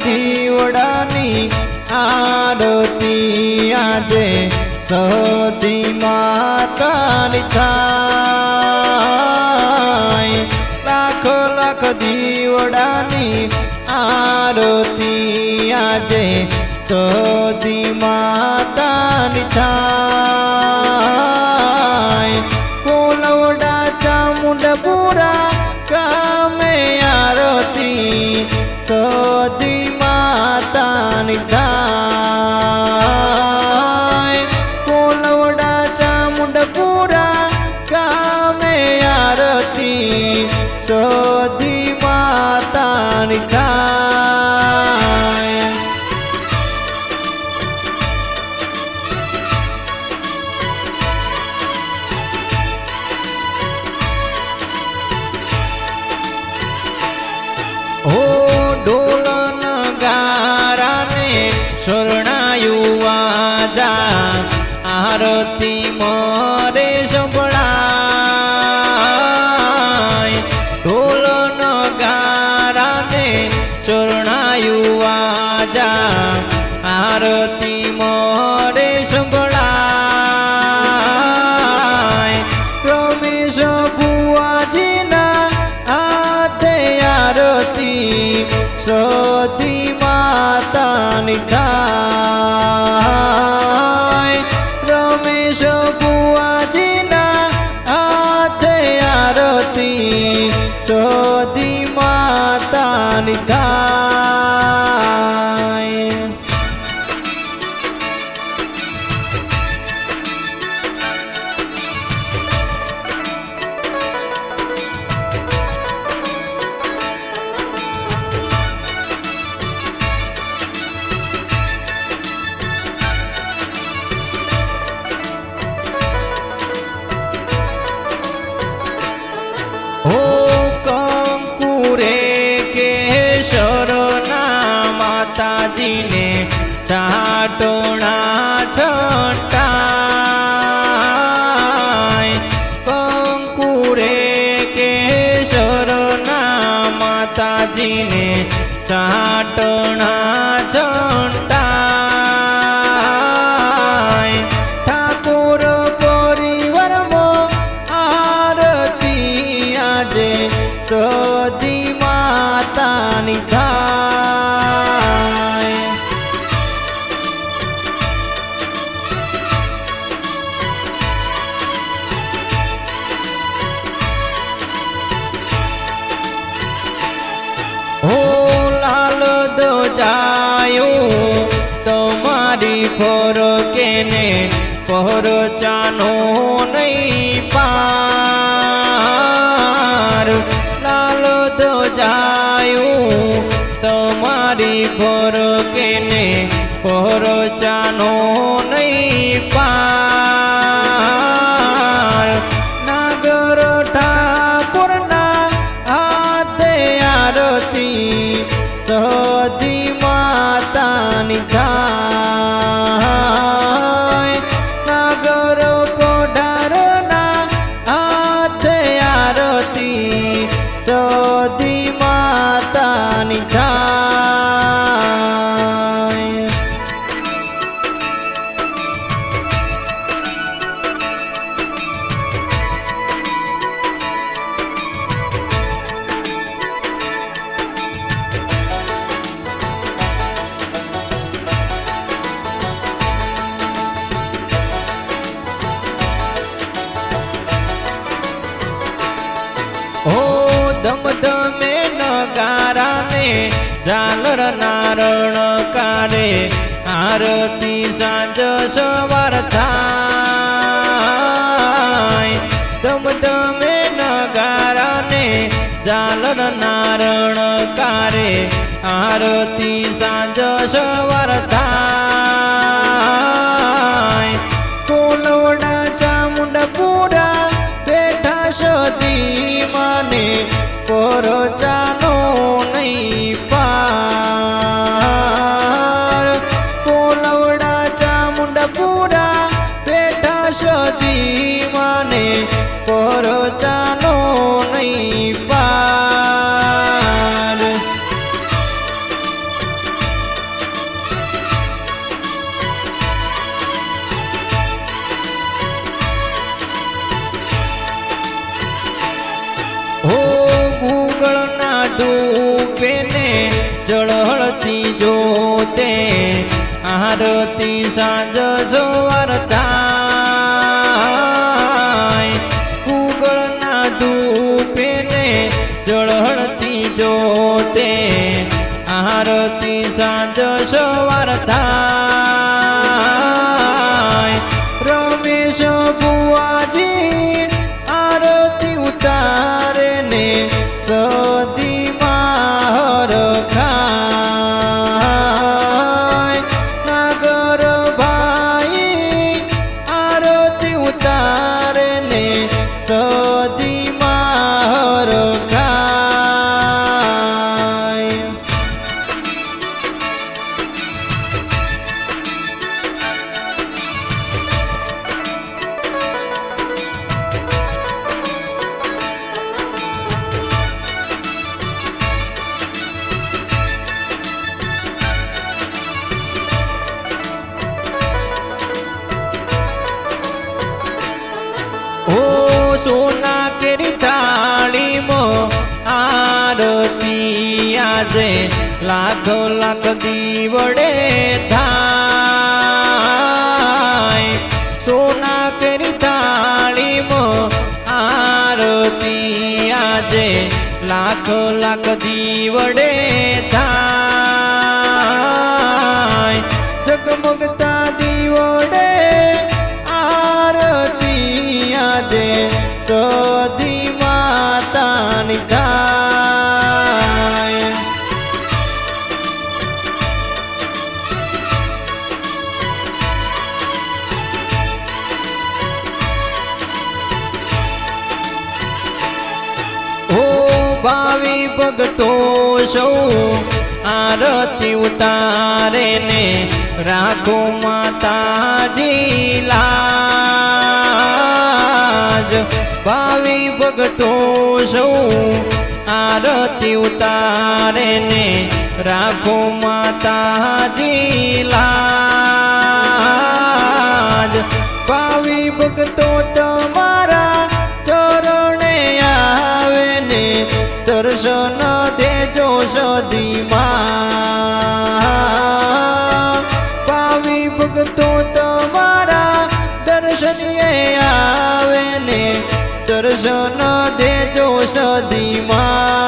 દીવડાની આરતી આજે સતી માતાની થાય। લાખ લાખ દીવડાની આરતી આજે સતી માતાની થાય। કોલવડા ચામુંડપુરા ગામે આરતી સતી માતાની થાય। કોલવડા ચામુંડપુરા ગામે આરતી સતી માતાની થાય। ढोल नगाराने शरणायु आजा आरती मोरे संभळाय। ढोल नगाराने शरणायु आजा आरती मोरे संभळाय। रमेश बुआजीना हाथे आरती सती मातानी थाय। रमेश बुआजीना हाथे आरती सती मातानी थाय। माताजी ने चाटोना छटाय। कंकुरे केशरना माताजी ने चाटोना छटाय। ठाकुर परिवार मो आरती आजे सती मातानी थाय। लाल ध्वजायो तमारी फरकेने पहचानो नहीं पार। लाल ध्वजायो तमारी फरकेने पहचानो नहीं पार। नागर ठाकुरना हाथे आरती सती मातानी थाय। नागर कोठारना हाथे आरती सती मातानी थाय। धम धमे नगाराने झालर नारण कारे आरती सांज सवार थाय। धम धमे नगाराने झालर नारण कारे आरती सांज सवार थाय। कोलवड़ा चामुंडपुरा बेठा सती माने पहचानो नहीं पार। कोलवड़ा चामुंडपुरा बेठा सती माने पहचानो नहीं पार। ધૂપે ને જળહળતી જોતે આરતી સાંજ સવાર થાય ઉગળના ધૂપે ને જળહળતી જોતે આરતી સાંજ સવાર થાય રમેશ બુઆજી આરતી ઉતારે ને સદી માહર ખાય નાગર ભાઈ આરતી ઉતારે ને સદી માહર ખાય સોના કેરી થાળીમાં આરતી આજે લાખો લાખ દીવડે થાય સોના કેરી થાળીમાં આરતી આજે લાખો લાખ દીવડે થાય જગમગતા દીવડે આરતી આજે સદી માતાની થાય ઓ ભાવિ ભગતો સૌ આરતી ઉતારે ને રાખો માતાજી લાજ ભાવિ ભગતો સૌ આરતી ઉતારે ને રાખો માતાજી લાજ ભાવિ ભગતો તમારા ચરણે આવે ને દર્શન દેજો સદીમાં ભાવિ ભગતો તમારા દર્શનીએ આવે ને દર્શન દેજો સદીમાં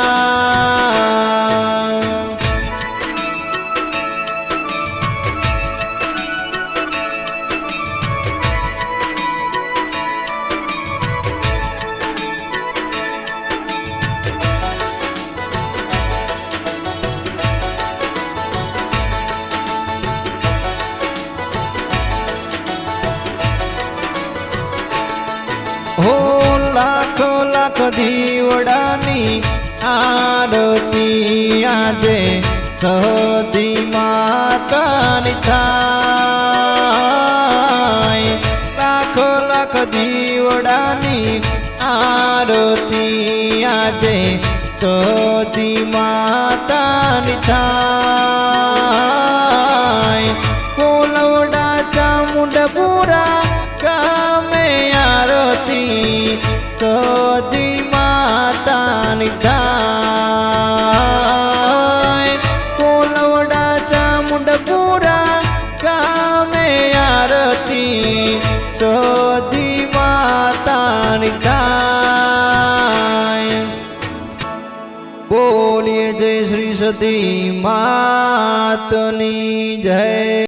હો લાખો લાખ દીવડાની આરતી આજે સદી માતાની થાય લાખો લાખ દીવડાની આરતી આજે સદી માતાની થાય કોલવડા ચામુંડપુરા ગામે આરતી સદી માતાની થાય કોલવડા ચામુંડપુરા ગામે આરતી સદી માતાની થાય બોલીએ જય શ્રી સતી માતની જય।